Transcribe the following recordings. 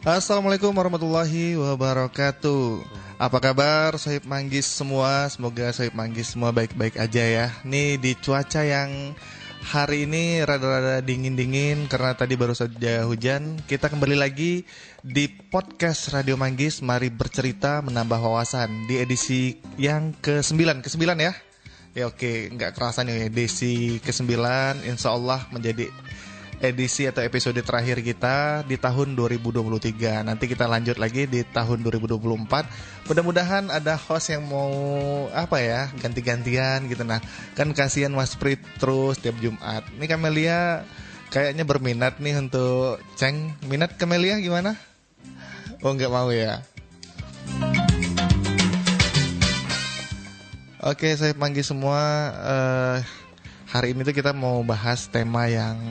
Assalamualaikum warahmatullahi wabarakatuh. Apa kabar Sohib Manggis semua? Semoga Sohib Manggis semua baik-baik aja ya. Nih di cuaca yang hari ini rada-rada dingin-dingin karena tadi baru saja hujan. Kita kembali lagi di podcast Radio Manggis. Mari bercerita menambah wawasan di edisi yang ke-9. Ke-9 ya? Ya oke, nggak kerasa nih edisi ke-9. Insya Allah menjadi edisi atau episode terakhir kita di tahun 2023. Nanti kita lanjut lagi di tahun 2024. Mudah-mudahan ada host yang mau ganti-gantian gitu. Nah, kan kasihan Mas Prit terus tiap Jumat. Ini Camelia kayaknya berminat nih untuk Ceng. Minat Camelia gimana? Oh, nggak mau ya. Oke, saya panggil semua. Hari ini tuh kita mau bahas tema yang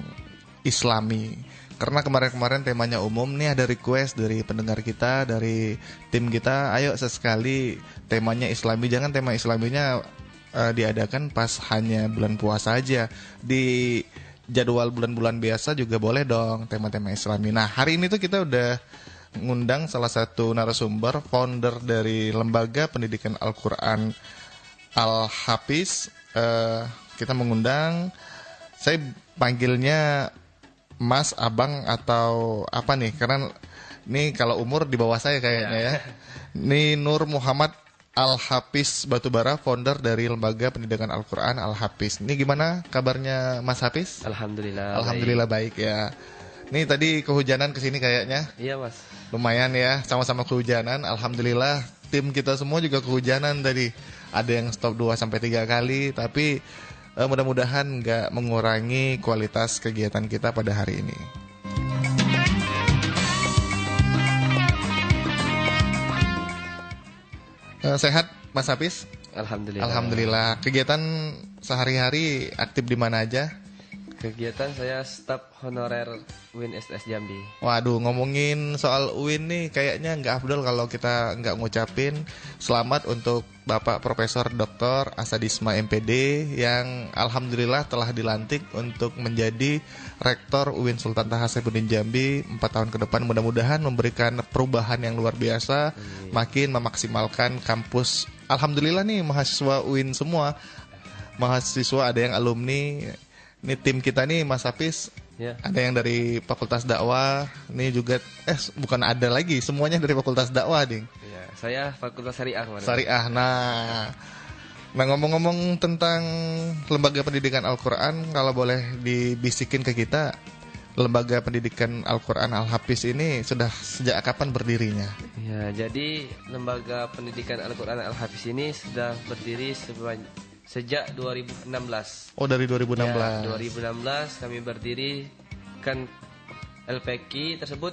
Islami. Karena kemarin-kemarin temanya umum, nih ada request dari pendengar kita, dari tim kita, ayo sesekali temanya Islami. Jangan tema Islaminya diadakan pas hanya bulan puasa aja. Di jadwal bulan-bulan biasa juga boleh dong tema-tema Islami. Nah, hari ini tuh kita udah ngundang salah satu narasumber, founder dari Lembaga Pendidikan Al-Quran Al-Hafiz. Kita mengundang, saya panggilnya Mas, Abang, atau apa nih? Karena nih kalau umur di bawah saya kayaknya ya. Nih Nur Muhammad Al-Hafiz Batubara, founder dari Lembaga Pendidikan Al-Quran Al-Hafiz. Ini gimana kabarnya Mas Hafiz? Alhamdulillah baik ya. Nih tadi kehujanan kesini kayaknya. Iya Mas. Lumayan ya, sama-sama kehujanan. Alhamdulillah tim kita semua juga kehujanan tadi. Ada yang stop 2-3 kali, tapi mudah-mudahan nggak mengurangi kualitas kegiatan kita pada hari ini. Sehat Mas Hafiz? Alhamdulillah. Kegiatan sehari-hari aktif di mana aja? Kegiatan saya staf honorer UIN STS Jambi. Waduh, ngomongin soal UIN nih kayaknya nggak afdol kalau kita nggak ngucapin selamat untuk Bapak Profesor Dr. Asadisma MPD yang alhamdulillah telah dilantik untuk menjadi Rektor UIN Sultan Taha Saifuddin Jambi 4 tahun ke depan. Mudah-mudahan memberikan perubahan yang luar biasa, makin memaksimalkan kampus. Alhamdulillah nih mahasiswa UIN semua, mahasiswa ada yang alumni. Ini tim kita nih Mas Hafiz, ada yang dari Fakultas Dakwah, ini juga bukan ada lagi, semuanya dari Fakultas Dakwah, Ding. Iya, saya Fakultas Syariah. Syariah. Nah, ngomong-ngomong tentang Lembaga Pendidikan Al-Quran, kalau boleh dibisikin ke kita, Lembaga Pendidikan Al-Quran Al-Hafiz ini sudah sejak kapan berdirinya? Ya, jadi Lembaga Pendidikan Al-Quran Al-Hafiz ini sudah berdiri sejak 2016. Oh, dari 2016. Ya, 2016 kami berdiri kan LPQ tersebut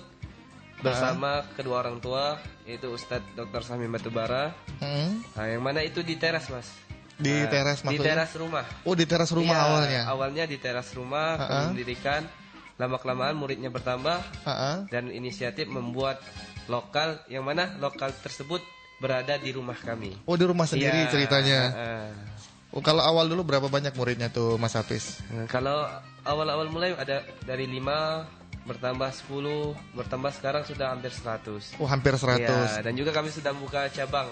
bersama kedua orang tua, yaitu Ustadz Dr. Sami Batubara. Nah, yang mana itu di teras Mas. Di teras maksudnya? Di teras rumah. Oh, di teras rumah awalnya? Awalnya di teras rumah, kami mendirikan. Lama-kelamaan muridnya bertambah dan inisiatif membuat lokal, yang mana lokal tersebut berada di rumah kami. Oh, di rumah sendiri ceritanya. Oh, kalau awal dulu berapa banyak muridnya tuh Mas Hafiz? Kalau awal-awal mulai ada dari 5, bertambah 10, bertambah sekarang sudah hampir 100. Oh, hampir 100. Ya, dan juga kami sudah buka cabang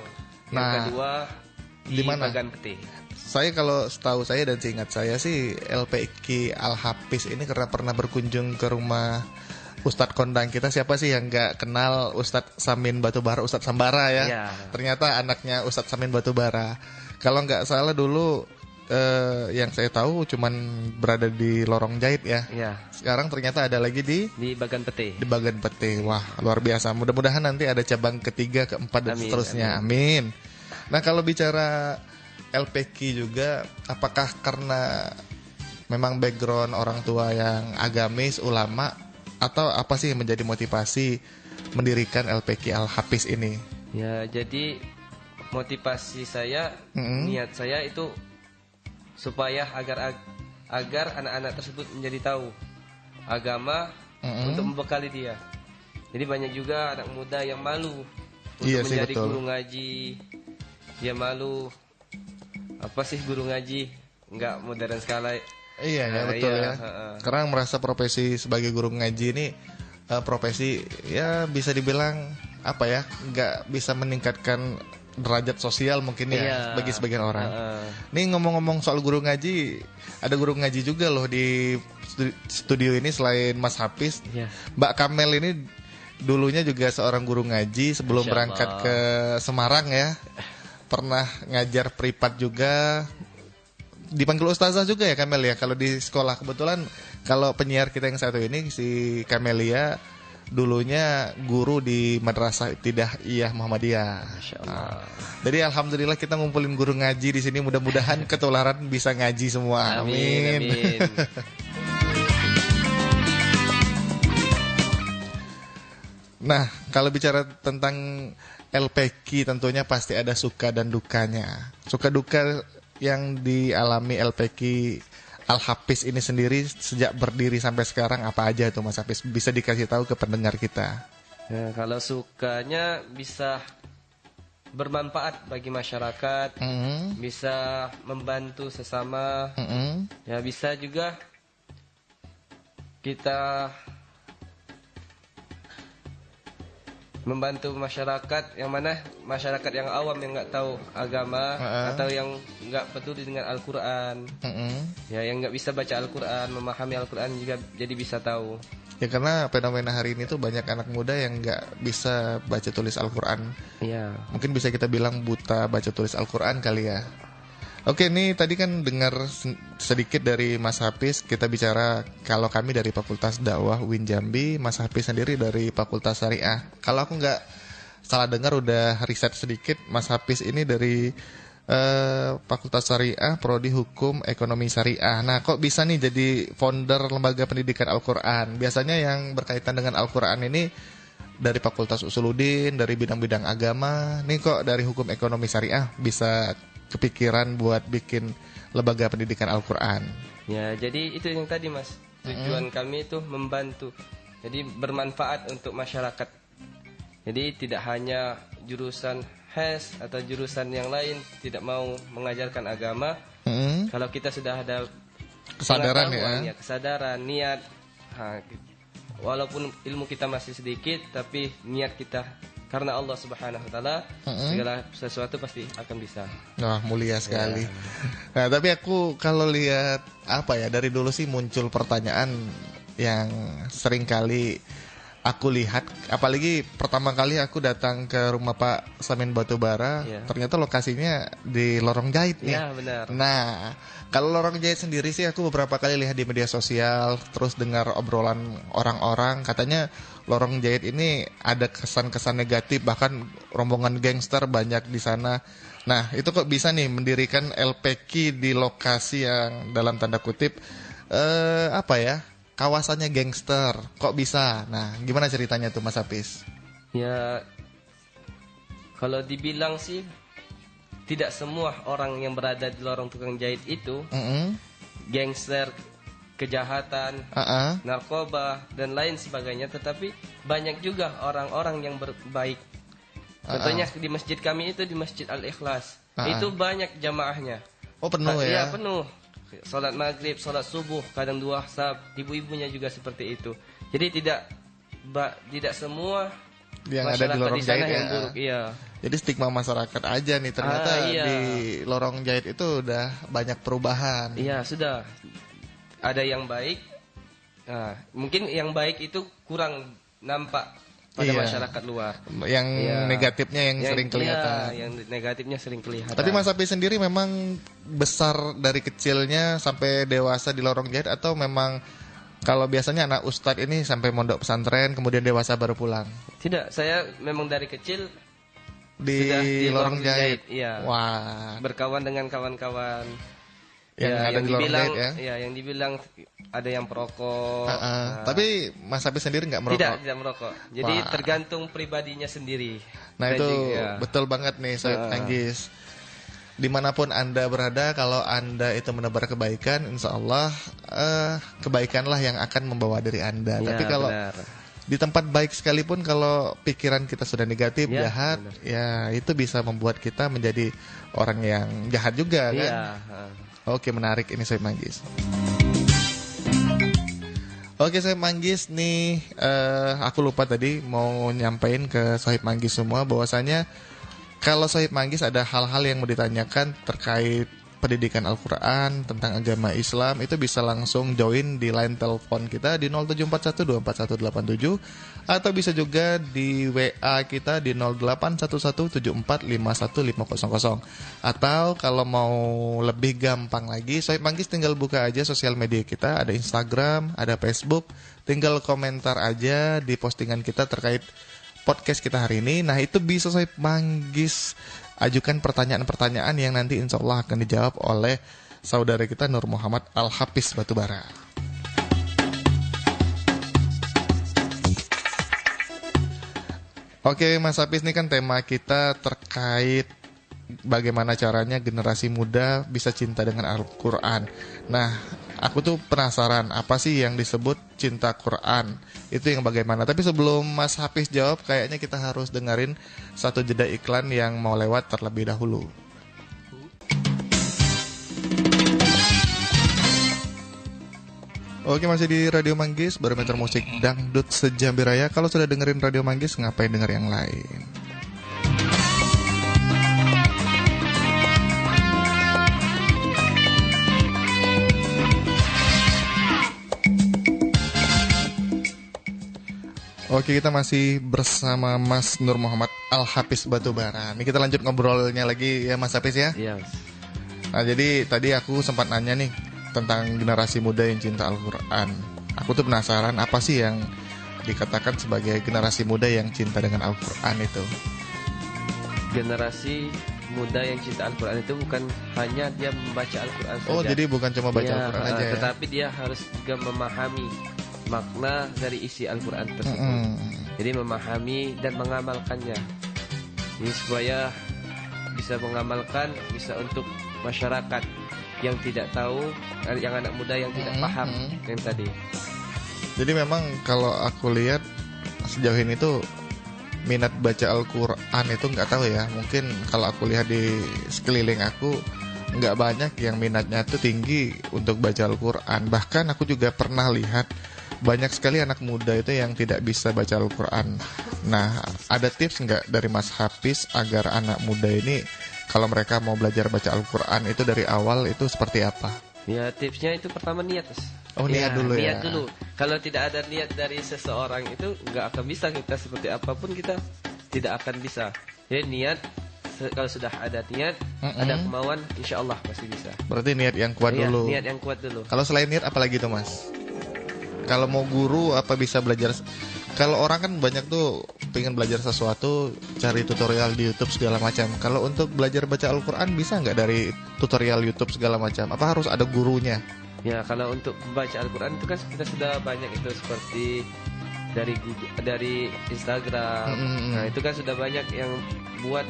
yang kedua di Bagan Peti. Saya kalau setahu saya dan seingat saya sih LPQ Al-Hafiz ini karena pernah berkunjung ke rumah Ustadz kondang kita. Siapa sih yang nggak kenal Ustadz Samin Batubara, Ustadz Sambara ya? Ternyata anaknya Ustadz Samin Batubara. Kalau nggak salah dulu yang saya tahu cuman berada di Lorong Jahit ya. Sekarang ternyata ada lagi di Bagan Peti. Di Bagan Peti. Wah, luar biasa. Mudah-mudahan nanti ada cabang ketiga, keempat dan seterusnya. Amin. Nah, kalau bicara LPQ juga, apakah karena memang background orang tua yang agamis, ulama, atau apa sih yang menjadi motivasi mendirikan LPQ Al-Hafiz ini? Ya, jadi motivasi saya, niat saya itu supaya agar anak-anak tersebut menjadi tahu agama untuk membekali dia. Jadi banyak juga anak muda yang malu untuk menjadi guru ngaji. Dia malu, apa sih guru ngaji? Enggak modern sekali. Iya ya, betul ya. Karena merasa profesi sebagai guru ngaji ini profesi ya bisa dibilang apa ya, nggak bisa meningkatkan derajat sosial mungkin ya bagi sebagian orang. Nih ngomong-ngomong soal guru ngaji, ada guru ngaji juga loh di studio ini selain Mas Hafiz. Mbak Kamel ini dulunya juga seorang guru ngaji sebelum berangkat ke Semarang ya. Pernah ngajar privat juga. Dipanggil ustazah juga ya Kamel ya kalau di sekolah. Kebetulan kalau penyiar kita yang satu ini si Kamelia dulunya guru di Madrasah Ibtidaiyah Muhammadiyah. Jadi alhamdulillah kita ngumpulin guru ngaji di sini, mudah-mudahan ketularan bisa ngaji semua. Amin. Nah, kalau bicara tentang LPQ tentunya pasti ada suka dan dukanya. Suka duka yang dialami LPQ Al-Hafiz ini sendiri sejak berdiri sampai sekarang apa aja tuh Mas Hafiz? Bisa dikasih tahu ke pendengar kita. Ya, kalau sukanya bisa bermanfaat bagi masyarakat, bisa membantu sesama, ya bisa juga kita membantu masyarakat yang mana masyarakat yang awam yang nggak tahu agama atau yang nggak peduli dengan Al-Quran, ya yang nggak bisa baca Al-Quran, memahami Al-Quran juga jadi bisa tahu. Ya karena fenomena hari ini tuh banyak anak muda yang nggak bisa baca tulis Al-Quran. Iya. Mungkin bisa kita bilang buta baca tulis Al-Quran kali ya. Oke, nih tadi kan dengar sedikit dari Mas Hafiz, kita bicara kalau kami dari Fakultas Dakwah UIN Jambi, Mas Hafiz sendiri dari Fakultas Syariah. Kalau aku nggak salah dengar udah riset sedikit, Mas Hafiz ini dari Fakultas Syariah, Prodi Hukum Ekonomi Syariah. Nah, kok bisa nih jadi founder Lembaga Pendidikan Al-Quran? Biasanya yang berkaitan dengan Al-Quran ini dari Fakultas Usuluddin, dari bidang-bidang agama. Nih kok dari Hukum Ekonomi Syariah bisa kepikiran buat bikin lembaga pendidikan Al-Quran? Ya, jadi itu yang tadi Mas. Tujuan kami itu membantu. Jadi bermanfaat untuk masyarakat. Jadi tidak hanya jurusan HES atau jurusan yang lain tidak mau mengajarkan agama. Kalau kita sudah ada kesadaran kesadaran, niat. Walaupun ilmu kita masih sedikit, tapi niat kita karena Allah Subhanahu wa taala, segala sesuatu pasti akan bisa. Wah, mulia sekali. Nah, tapi aku kalau lihat apa ya, dari dulu sih muncul pertanyaan yang sering kali aku lihat, apalagi pertama kali aku datang ke rumah Pak Samin Batubara, ternyata lokasinya di Lorong Jahit nih. Iya, benar. Nah, kalau Lorong Jahit sendiri sih aku beberapa kali lihat di media sosial, terus dengar obrolan orang-orang, katanya Lorong Jahit ini ada kesan-kesan negatif, bahkan rombongan gangster banyak di sana. Nah, itu kok bisa nih mendirikan LPQ di lokasi yang dalam tanda kutip apa ya, kawasannya gangster, kok bisa? Nah, gimana ceritanya tuh Mas Hafiz? Ya, kalau dibilang sih tidak semua orang yang berada di lorong tukang jahit itu gangster, kejahatan, narkoba dan lain sebagainya, tetapi banyak juga orang-orang yang berbaik. Contohnya di masjid kami itu, di Masjid Al-Ikhlas, itu banyak jamaahnya. Oh, penuh ya? Iya, penuh. Salat maghrib, salat subuh, kadang 2 saf, ibu-ibunya juga seperti itu. Jadi tidak semua yang ada di Lorong Jahit yang buruk, iya. Jadi stigma masyarakat aja nih, ternyata di Lorong Jahit itu udah banyak perubahan. Iya, sudah. Ada yang baik. Nah, mungkin yang baik itu kurang nampak pada masyarakat luar. Yang negatifnya yang sering kelihatan. Yang negatifnya sering kelihatan. Tapi Mas Hafiz sendiri memang besar dari kecilnya sampai dewasa di Lorong Jahit, atau memang kalau biasanya anak ustadz ini sampai mondok pesantren kemudian dewasa baru pulang? Tidak, saya memang dari kecil di Lorong Jahit. Iya. Wah. Berkawan dengan kawan-kawan. Yang ada di Lorong Jahit ya? Ya, yang dibilang ada yang perokok. Tapi Mas Hafiz sendiri nggak merokok? Tidak merokok. Jadi tergantung pribadinya sendiri. Nah, itu betul banget nih Sobat Anggis. Dimanapun Anda berada, kalau Anda itu menebar kebaikan, insya Allah kebaikanlah yang akan membawa diri Anda. Tapi kalau di tempat baik sekalipun, kalau pikiran kita sudah negatif, jahat, ya itu bisa membuat kita menjadi orang yang jahat juga kan? Oke, menarik ini Sobat Manggis. Oke, Sohib Manggis nih, aku lupa tadi mau nyampein ke Sohib Manggis semua bahwasanya kalau Sohib Manggis ada hal-hal yang mau ditanyakan terkait pendidikan Al-Quran, tentang agama Islam, itu bisa langsung join di line telepon kita di 0741241187 atau bisa juga di WA kita di 081174515000. Atau kalau mau lebih gampang lagi, Sohib Manggis tinggal buka aja sosial media kita, ada Instagram, ada Facebook, tinggal komentar aja di postingan kita terkait podcast kita hari ini. Nah, itu bisa Sohib Manggis ajukan pertanyaan-pertanyaan yang nanti insya Allah akan dijawab oleh saudara kita Nur Muhammad Al-Hafiz Batubara. Oke, Mas Hafiz, ini kan tema kita terkait bagaimana caranya generasi muda bisa cinta dengan Al-Quran. Nah, aku tuh penasaran apa sih yang disebut cinta Quran. Itu yang bagaimana. Tapi sebelum Mas Hafiz jawab, kayaknya kita harus dengerin satu jeda iklan yang mau lewat terlebih dahulu. Oke, masih di Radio Manggis, barometer musik dangdut sejambi raya. Kalau sudah dengerin Radio Manggis, ngapain denger yang lain? Oke, kita masih bersama Mas Nur Muhammad Al-Hafiz Batubara. Ini kita lanjut ngobrolnya lagi ya Mas Hafiz ya? Iya. Nah, jadi tadi aku sempat nanya nih tentang generasi muda yang cinta Al-Quran. Aku tuh penasaran apa sih yang dikatakan sebagai generasi muda yang cinta dengan Al-Quran itu? Generasi muda yang cinta Al-Quran itu bukan hanya dia membaca Al-Quran saja. Oh, jadi bukan cuma baca Al-Quran aja ya? Tetapi dia harus juga memahami makna dari isi Al-Quran tersebut. Jadi memahami dan mengamalkannya. Ini supaya bisa mengamalkan, bisa untuk masyarakat yang tidak tahu, yang anak muda yang tidak paham yang tadi. Jadi memang kalau aku lihat sejauh ini tuh minat baca Al-Quran itu nggak tahu ya. Mungkin kalau aku lihat di sekeliling aku nggak banyak yang minatnya tuh tinggi untuk baca Al-Quran. Bahkan aku juga pernah lihat banyak sekali anak muda itu yang tidak bisa baca Al-Quran. Nah, ada tips nggak dari Mas Hafiz agar anak muda ini kalau mereka mau belajar baca Al-Quran itu dari awal itu seperti apa? Ya, tipsnya itu pertama niat. Oh, niat dulu ya? Niat dulu. Kalau tidak ada niat dari seseorang itu nggak akan bisa, kita seperti apapun kita tidak akan bisa. Jadi niat, kalau sudah ada niat, ada kemauan, insya Allah pasti bisa. Berarti niat yang kuat dulu. Niat yang kuat dulu. Kalau selain niat apa lagi tuh Mas? Kalau mau guru apa bisa belajar? Kalau orang kan banyak tuh pengen belajar sesuatu, cari tutorial di YouTube segala macam. Kalau untuk belajar baca Al-Quran bisa nggak dari tutorial YouTube segala macam? Apa harus ada gurunya? Ya, kalau untuk membaca Al-Quran itu kan kita sudah banyak itu seperti dari Instagram. Nah, itu kan sudah banyak yang buat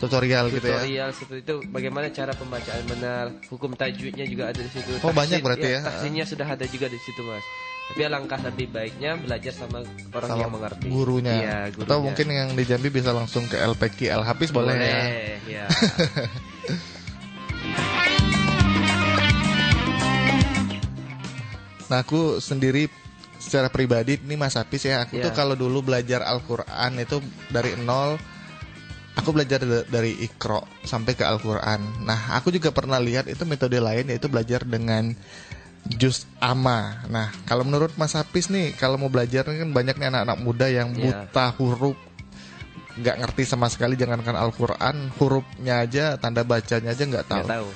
tutorial gitu ya. Tutorial seperti itu, bagaimana cara pembacaan benar, hukum tajwidnya juga ada di situ. Oh, banyak berarti ya. Tafsirnya sudah ada juga di situ, Mas. Tapi alangkah lebih baiknya belajar sama orang sama yang mengerti. Gurunya. Iya, gurunya. Atau mungkin yang di Jambi bisa langsung ke LPQ Al-Hafiz boleh ya. Nah, aku sendiri secara pribadi ini Mas Hafiz ya, aku tuh kalau dulu belajar Al-Quran itu dari nol. Aku belajar dari Iqra sampai ke Al-Quran. Nah, aku juga pernah lihat itu metode lain, yaitu belajar dengan Juz Amma. Nah, kalau menurut Mas Hafiz nih, kalau mau belajar kan banyak nih anak-anak muda yang buta huruf, nggak ngerti sama sekali, jangankan Al-Quran, hurufnya aja, tanda bacanya aja nggak tahu.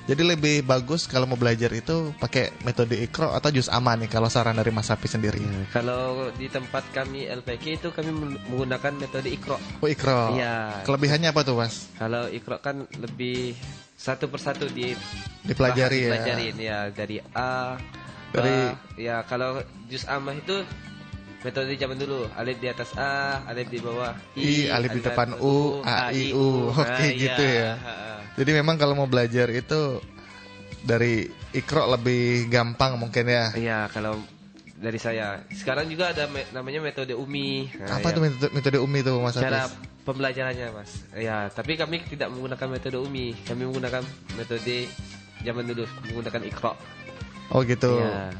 Jadi lebih bagus kalau mau belajar itu pakai metode Iqra atau Juz Amma nih, kalau saran dari Mas Hafiz sendiri. Kalau di tempat kami LPK itu kami menggunakan metode Iqra. Oh, Iqra. Iya. Kelebihannya apa tuh, Mas? Kalau Iqra kan lebih satu persatu dipelajari ya, dari A, dari ya. Kalau Juz Amma itu metode zaman dulu, alif di atas A, alif di bawah I, alif di depan U, A, I, U. Oke, gitu ya. Jadi memang kalau mau belajar itu dari Iqra lebih gampang mungkin ya. Iya, kalau dari saya. Sekarang juga ada namanya metode Umi. Apa tuh metode Umi itu, Mas Hafiz? Cara pembelajarannya, Mas. Ya, tapi kami tidak menggunakan metode Umi. Kami menggunakan metode zaman dulu, menggunakan Iqra. Oh, gitu. Ya.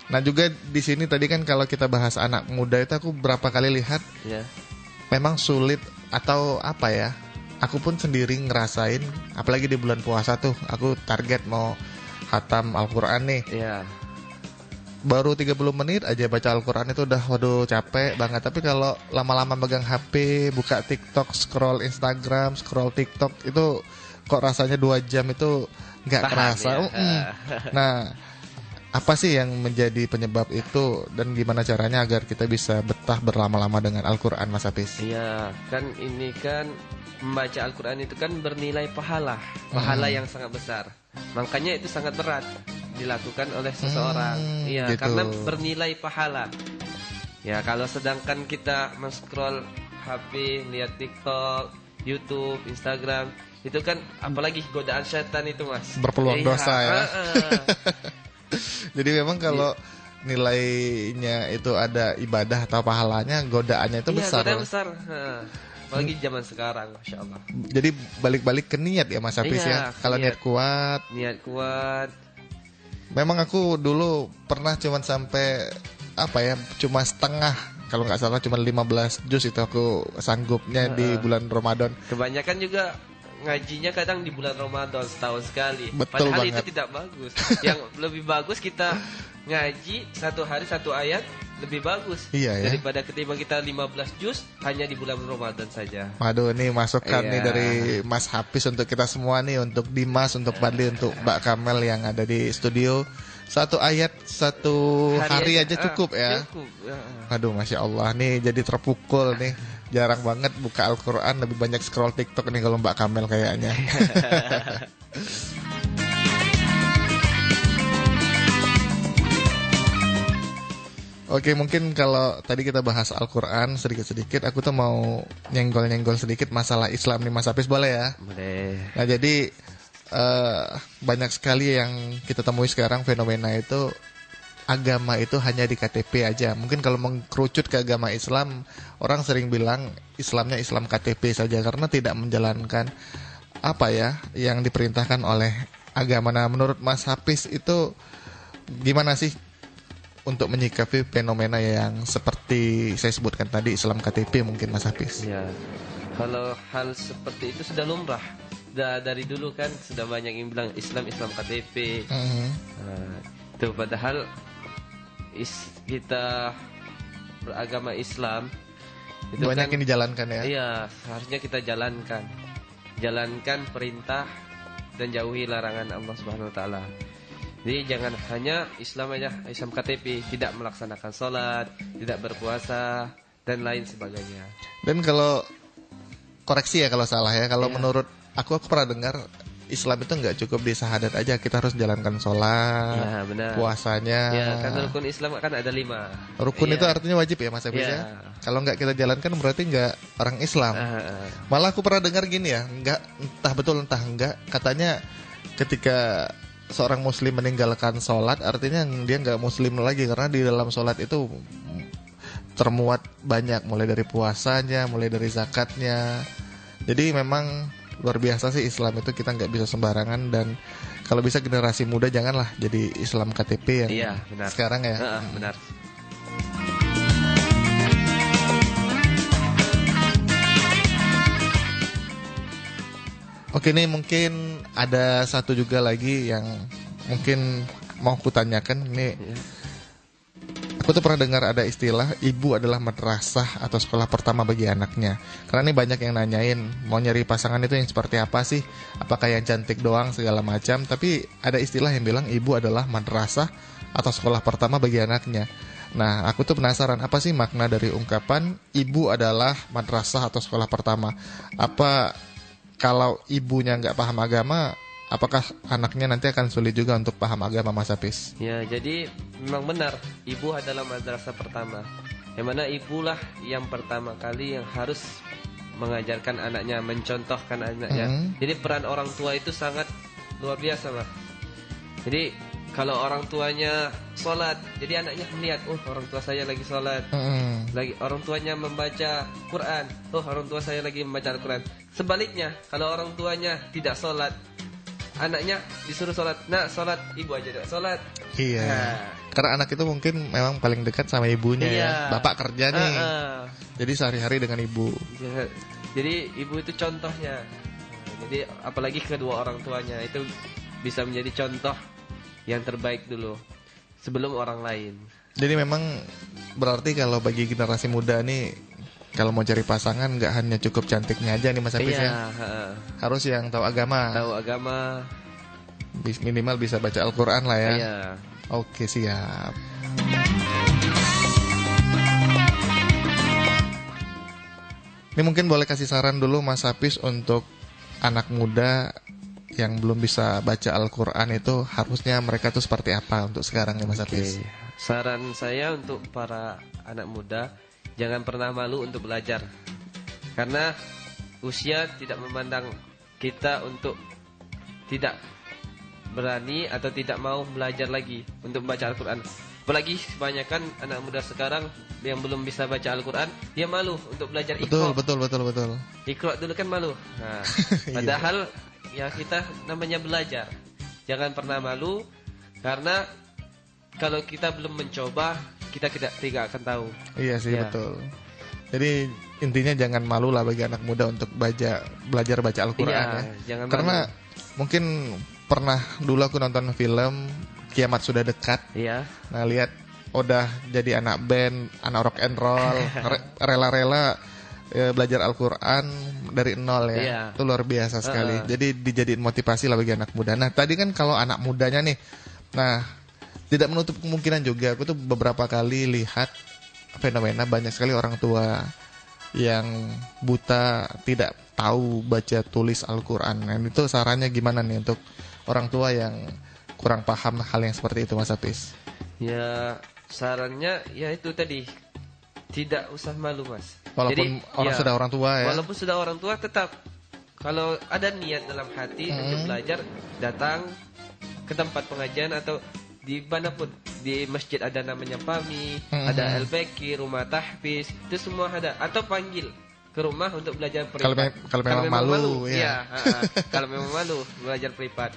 Nah juga di sini tadi kan kalau kita bahas anak muda itu aku berapa kali lihat memang sulit atau apa ya. Aku pun sendiri ngerasain, apalagi di bulan puasa tuh, aku target mau khatam Al-Quran nih. Baru 30 menit aja baca Al-Quran itu udah waduh capek banget. Tapi kalau lama-lama megang HP, buka TikTok, scroll Instagram, scroll TikTok, itu kok rasanya 2 jam itu nggak kerasa. Nah, apa sih yang menjadi penyebab itu dan gimana caranya agar kita bisa betah berlama-lama dengan Al-Quran, Mas Hafiz? Iya, kan ini kan membaca Al-Quran itu kan bernilai pahala yang sangat besar. Makanya itu sangat berat dilakukan oleh seseorang. Iya, gitu. Karena bernilai pahala. Ya, kalau sedangkan kita men-scroll HP, lihat TikTok, YouTube, Instagram, itu kan apalagi godaan setan itu, Mas. Berpeluang dosa ya. Jadi memang kalau nilainya itu ada ibadah atau pahalanya, godaannya itu besar. Godaan besar. Apalagi zaman sekarang, Masya Allah. Jadi balik-balik ke niat ya Mas Hafiz ya. Kalau niat kuat. Memang aku dulu pernah cuman sampai cuma setengah. Kalau nggak salah cuma 15 juz itu aku sanggupnya di bulan Ramadan. Kebanyakan juga ngajinya kadang di bulan Ramadan setahun sekali. Betul Padahal banget. itu tidak bagus. Yang lebih bagus kita ngaji 1 hari 1 ayat lebih bagus. Iya, ya? Daripada ketimbang kita 15 juz hanya di bulan Ramadan saja. Waduh, ini masukan nih dari Mas Hafiz untuk kita semua nih, untuk Dimas, untuk Badli, untuk Mbak Kamel yang ada di studio. 1 ayat 1 hari aja cukup ya. Aduh, Masya Allah nih jadi terpukul nih. Jarang banget buka Al-Quran, lebih banyak scroll TikTok nih kalau Mbak Kamel kayaknya. Oke, mungkin kalau tadi kita bahas Al-Quran sedikit-sedikit, aku tuh mau nyenggol-nyenggol sedikit masalah Islam nih Mas Hafiz, boleh ya? Boleh. Nah jadi banyak sekali yang kita temui sekarang fenomena itu agama itu hanya di KTP aja. Mungkin kalau mengkerucut ke agama Islam, orang sering bilang Islamnya Islam KTP saja karena tidak menjalankan apa ya yang diperintahkan oleh agama. Nah, menurut Mas Hafiz itu gimana sih untuk menyikapi fenomena yang seperti saya sebutkan tadi, Islam KTP mungkin Mas Hafiz? Ya, kalau hal seperti itu sudah lumrah. Dari dulu kan sudah banyak yang bilang Islam KTP. Itu padahal kita beragama Islam itu banyak kan, yang dijalankan ya. Iya, seharusnya kita jalankan perintah dan jauhi larangan Allah Subhanahu wa taala. Jadi jangan hanya Islam aja, Islam KTP, tidak melaksanakan sholat, tidak berpuasa dan lain sebagainya. Dan kalau koreksi ya kalau salah ya, kalau menurut aku pernah dengar Islam itu nggak cukup di syahadat aja, kita harus jalankan sholat, puasanya. Ya, kan rukun Islam kan ada 5. Rukun itu artinya wajib ya Mas Hafiz ya. Kalau nggak kita jalankan berarti nggak orang Islam. Malah aku pernah dengar gini ya, nggak entah betul entah enggak, katanya ketika seorang muslim meninggalkan sholat artinya dia nggak muslim lagi, karena di dalam sholat itu termuat banyak, mulai dari puasanya, mulai dari zakatnya. Jadi memang luar biasa sih Islam itu, kita nggak bisa sembarangan. Dan kalau bisa generasi muda janganlah jadi Islam KTP yang benar. Sekarang ya. Benar. Oke, nih mungkin ada satu juga lagi yang mungkin mau kutanyakan nih. Aku tuh pernah dengar ada istilah ibu adalah madrasah atau sekolah pertama bagi anaknya. Karena ini banyak yang nanyain mau nyari pasangan itu yang seperti apa sih? Apakah yang cantik doang segala macam? Tapi ada istilah yang bilang ibu adalah madrasah atau sekolah pertama bagi anaknya. Nah, aku tuh penasaran apa sih makna dari ungkapan ibu adalah madrasah atau sekolah pertama? Apa kalau ibunya nggak paham agama, apakah anaknya nanti akan sulit juga untuk paham agama, Mas Hafiz? Ya, jadi memang benar, ibu adalah madrasah pertama. Yang mana ibulah yang pertama kali yang harus mengajarkan anaknya, mencontohkan anaknya. Jadi peran orang tua itu sangat luar biasa, Mas. Jadi kalau orang tuanya sholat, jadi anaknya melihat, oh orang tua saya lagi sholat. Lagi orang tuanya membaca Quran, oh orang tua saya lagi membaca Al-Quran. Sebaliknya, kalau orang tuanya tidak sholat, anaknya disuruh sholat, nah sholat, ibu aja tidak sholat. Iya. Karena anak itu mungkin memang paling dekat sama ibunya ya. Bapak kerja nih. Jadi sehari-hari dengan ibu. Jadi ibu itu contohnya. Jadi apalagi kedua orang tuanya itu bisa menjadi contoh yang terbaik dulu sebelum orang lain. Jadi memang berarti kalau bagi generasi muda nih, kalau mau cari pasangan nggak hanya cukup cantiknya aja nih Mas Hafiz ya. Harus yang tahu agama. Tahu agama. Minimal bisa baca Al-Quran lah ya. Iya. Oke, siap. Ini mungkin boleh kasih saran dulu Mas Hafiz untuk anak muda yang belum bisa baca Al-Quran itu harusnya mereka tuh seperti apa untuk sekarang nih Mas Hafiz? Saran saya untuk para anak muda, jangan pernah malu untuk belajar. Karena usia tidak memandang kita untuk tidak berani atau tidak mau belajar lagi untuk membaca Al-Quran. Apalagi kebanyakan anak muda sekarang yang belum bisa baca Al-Quran, dia malu untuk belajar Iqra. Betul. Iqra dulu kan malu. Nah, padahal ya kita namanya belajar. Jangan pernah malu, karena kalau kita belum mencoba, kita tidak akan tahu. Iya sih, betul. Jadi intinya jangan malu lah bagi anak muda untuk belajar baca Al-Quran ya. Jangan karena mungkin pernah dulu aku nonton film Kiamat Sudah Dekat. Iya. Nah, lihat udah jadi anak band, anak rock and roll, rela-rela belajar Al-Quran dari nol ya. Iya. Itu luar biasa sekali. Jadi dijadiin motivasi lah bagi anak muda. Nah, tadi kan kalau anak mudanya nih, nah tidak menutup kemungkinan juga aku tuh beberapa kali lihat fenomena banyak sekali orang tua yang buta, tidak tahu baca tulis Al-Quran. Dan itu sarannya gimana nih untuk orang tua yang kurang paham hal yang seperti itu Mas Hafiz? Ya, sarannya ya itu tadi, tidak usah malu Mas. Walaupun sudah orang tua ya. Walaupun sudah orang tua, tetap kalau ada niat dalam hati untuk belajar, datang ke tempat pengajian atau di mana pun, di masjid ada namanya PAMI, ada LBK, rumah tahfiz, itu semua ada. Atau panggil ke rumah untuk belajar privat. Kalau memang malu ya. Kalau memang malu belajar privat.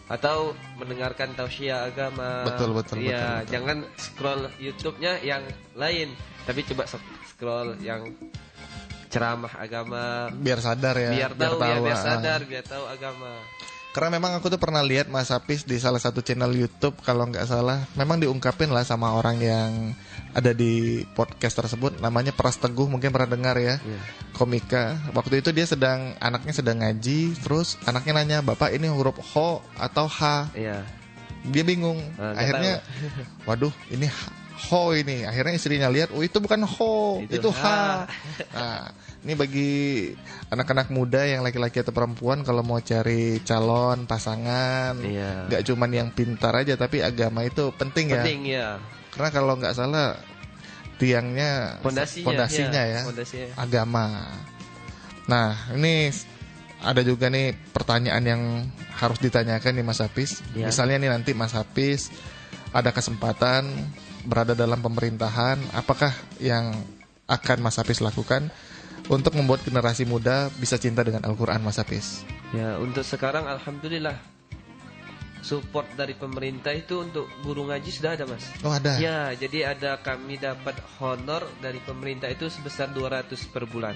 Atau mendengarkan tausiah agama. Betul. Jangan scroll YouTube-nya yang lain, tapi coba scroll yang ceramah agama. Biar sadar ya. Biar tahu agama. Karena memang aku tuh pernah lihat Mas Hafiz di salah satu channel YouTube, kalau nggak salah, memang diungkapin lah sama orang yang ada di podcast tersebut, namanya Pras Teguh, mungkin pernah dengar ya, komika. Waktu itu anaknya sedang ngaji, terus anaknya nanya, "Bapak, ini huruf ho atau ha?" Dia bingung. Akhirnya, waduh, ini ho ini. Akhirnya istrinya lihat, oh itu bukan ho, itu ha. Nah, ini bagi anak-anak muda yang laki-laki atau perempuan, kalau mau cari calon pasangan, nggak cuman yang pintar aja, tapi agama itu penting ya. Karena kalau nggak salah tiangnya, fondasinya agama. Nah, ini ada juga nih pertanyaan yang harus ditanyakan nih Mas Hafiz. Misalnya nih nanti Mas Hafiz ada kesempatan berada dalam pemerintahan, apakah yang akan Mas Hafiz lakukan untuk membuat generasi muda bisa cinta dengan Al-Quran Mas Hafiz? Ya, untuk sekarang alhamdulillah support dari pemerintah itu untuk guru ngaji sudah ada Mas. Oh ada? Ya, jadi kami dapat honor dari pemerintah itu sebesar 200 per bulan.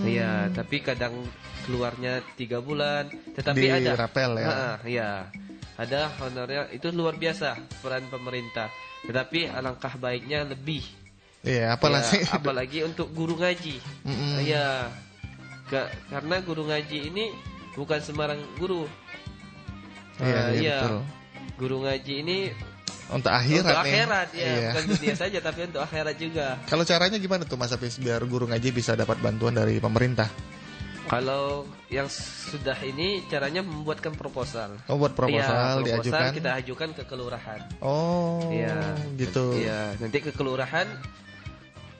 Ya, tapi kadang keluarnya 3 bulan, tetapi di ada rapel ya. Ya, ada honornya, itu luar biasa peran pemerintah. Tetapi alangkah baiknya lebih. Iya, apalagi untuk guru ngaji. Ya, karena guru ngaji ini bukan sembarang guru. Betul. Guru ngaji ini untuk akhirat bukan dunia saja, tapi untuk akhirat juga. Kalau caranya gimana tuh Mas Hafiz biar guru ngaji bisa dapat bantuan dari pemerintah? Kalau yang sudah ini caranya membuatkan proposal. Oh, buat proposal diajukan. Kita ajukan ke kelurahan. Oh, gitu. Iya, nanti ke kelurahan,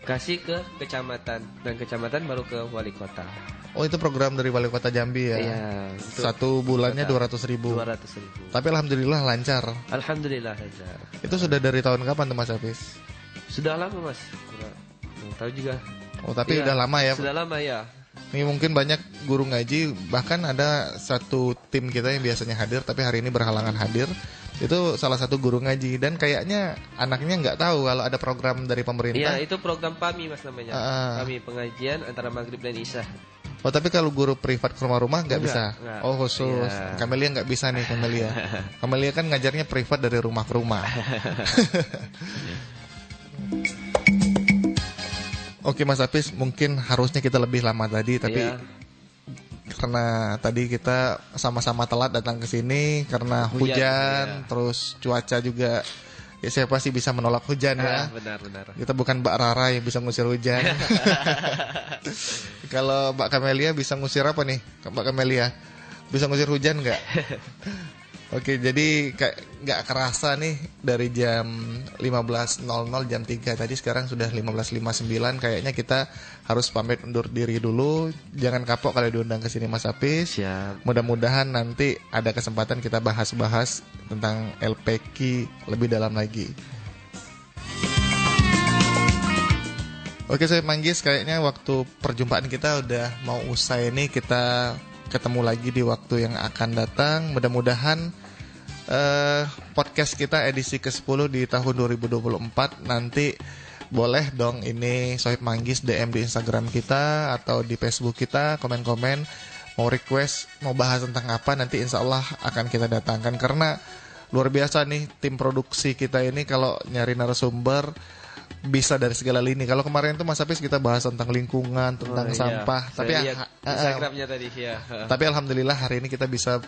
kasih ke kecamatan, dan kecamatan baru ke wali kota. Oh, itu program dari wali kota Jambi ya? Iya. Satu bulannya 200.000. 200.000. Tapi alhamdulillah lancar. Alhamdulillah lancar. Itu sudah dari tahun kapan tuh Mas Hafiz? Sudah lama Mas. Nggak tahu juga. Oh, tapi udah lama ya? Sudah lama ya. Ini mungkin banyak guru ngaji, bahkan ada satu tim kita yang biasanya hadir tapi hari ini berhalangan hadir. Itu salah satu guru ngaji dan kayaknya anaknya nggak tahu kalau ada program dari pemerintah. Iya, itu program PAMI Mas namanya. PAMI, pengajian antara maghrib dan isya. Oh, tapi kalau guru privat ke rumah-rumah nggak bisa? Enggak. Oh, khusus. Iya. Kamelia nggak bisa nih, Kamelia. Kamelia kan ngajarnya privat dari rumah ke rumah. Oke Mas Hafiz, mungkin harusnya kita lebih lama tadi, tapi karena tadi kita sama-sama telat datang ke sini karena hujan, terus cuaca juga. Ya siapa sih bisa menolak hujan ya? Benar. Kita bukan Mbak Rara yang bisa ngusir hujan. Kalau Mbak Kamelia bisa ngusir apa nih? Mbak Kamelia bisa ngusir hujan nggak? Oke, jadi nggak kerasa nih dari jam 15.00 jam 3 tadi sekarang sudah 15.59. Kayaknya kita harus pamit undur diri dulu. Jangan kapok kalau diundang ke sini Mas Hafiz. Siap. Mudah-mudahan nanti ada kesempatan kita bahas-bahas tentang LPQ lebih dalam lagi. Oke, saya Manggis, kayaknya waktu perjumpaan kita udah mau usai nih. Kita ketemu lagi di waktu yang akan datang. Mudah-mudahan podcast kita edisi ke-10 di tahun 2024 nanti boleh dong ini Sohib Manggis DM di Instagram kita atau di Facebook kita, komen-komen mau request, mau bahas tentang apa, nanti insya Allah akan kita datangkan. Karena luar biasa nih tim produksi kita ini kalau nyari narasumber bisa dari segala lini. Kalau kemarin tuh Mas Hafiz kita bahas tentang lingkungan, tentang sampah. Tapi Instagramnya tadi ya. Tapi alhamdulillah hari ini kita bisa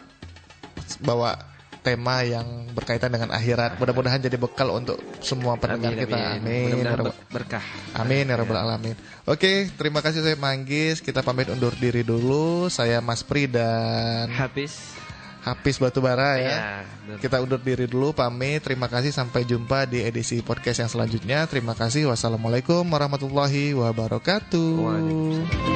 bawa tema yang berkaitan dengan akhirat. Mudah-mudahan jadi bekal untuk semua pendengar kita. Amin. Mudah-mudahan berkah. Amin ya rabbal alamin. Oke, terima kasih saya Manggis. Kita pamit undur diri dulu. Saya Mas Pri dan Hafiz Batubara ya. Kita undur diri dulu, pamit. Terima kasih, sampai jumpa di edisi podcast yang selanjutnya. Terima kasih. Wassalamualaikum warahmatullahi wabarakatuh. Waalaikumsalam.